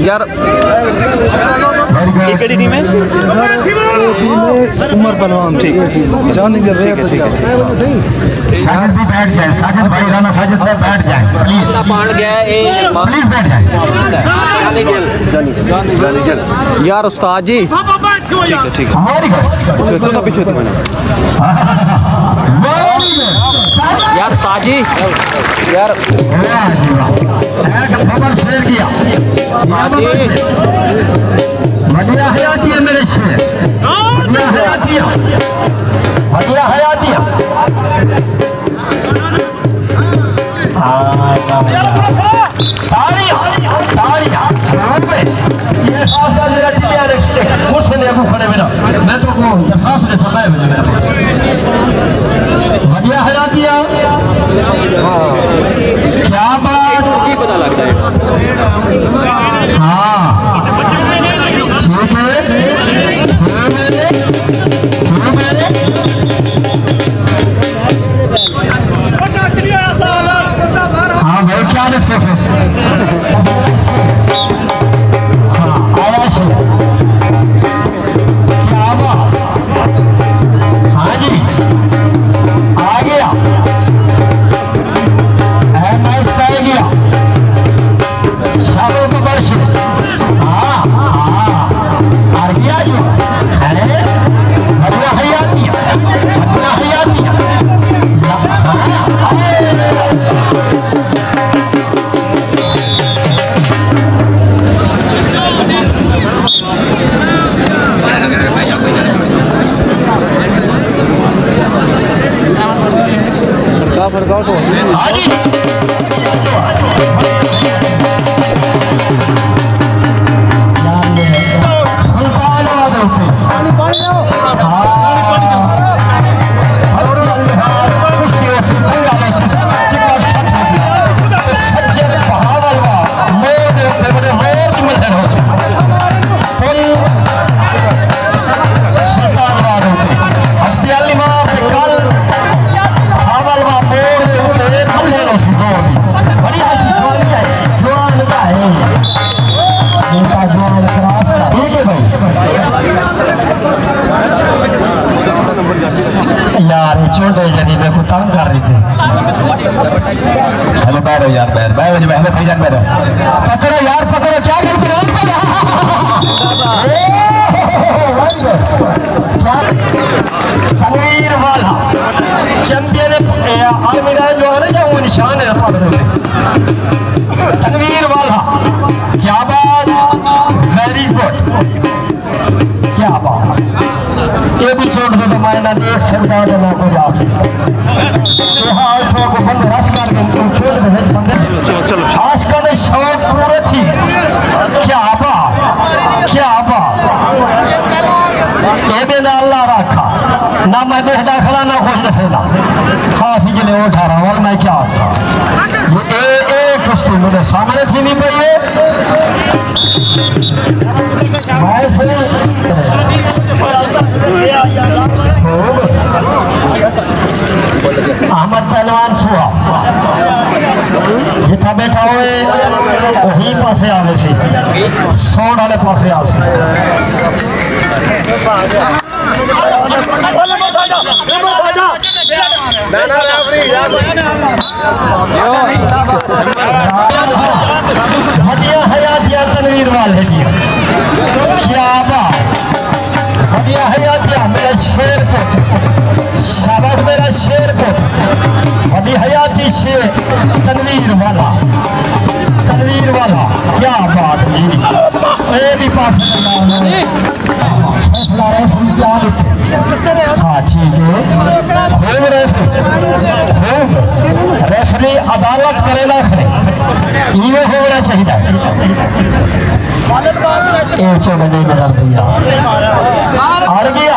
यार ये KD team है? उमर पहलवान। ठीक है जान निकल रहे हैं। ठीक है साजिद भी बैठ जाए, साजिद भाई राणा साजिद साहब बैठ जाए प्लीज। प्लीज बैठ जाए यार उस्ताद जी। ठीक है तो पीछे थी मैंने यार उस्ताद जी। यार खबर शेयर किया बढ़िया हयाती है मेरे शेर, बढ़िया हयातिया, बढ़िया हयातिया। ये खड़े मेरा मैं तो को दरखास्त दे सकता है बढ़िया हयातिया। क्या बात पता लगता है। हाँ ठीक है हाँ भाई क्या हाँ आया क्या बात। हाँ जी आ गया गया शाबों को वर्ष। हाँ हाँ आ गया जो है बढ़िया हयातिया, बढ़िया हयातिया। हाँ जी यार छोटे जनी मेरे को तंग कर रही थी। हेलो बैठो यार बैठ बैठ हेलो भाईजान बैठो। पकड़ो यार पकड़ो क्या कर रहे हो? तनवीर वाला चैंपियन आलमीरा जो है ना वो निशान है तनवीर वाला। क्या बात वेरी गुड क्या बात। ये भी छोड़ दो तो मैं ना देख सकता तो ना को जा को बंद रस कर के तुम छोड़ दो बंदे। चलो खास कर शौक पूरे थी। क्या बात क्या बात। ये भी ना अल्लाह रखा ना मैं बेहदा खड़ा ना खुश नसेदा खास इसलिए उठा रहा हूँ मैं क्या ये एक कुश्ती मेरे सामने थी नहीं पई है अहमद पहलवान सुआ जिथा बैठा हुए वही पासे आवे सी सोन वाले पासे आसी। बढ़िया हयातिया तनवीर वाले की क्या बात। बढ़िया हयातिया मेरा शेर पुत्र शाबाश मेरा शेर पुत्र। बड़ी हयाती शेर तनवीर वाला क्या बात जी। ये भी पास हाँ ठीक है खूब रेफरी अदालत करे ना करे ये होना चाहिए। चलो नहीं नजर दिया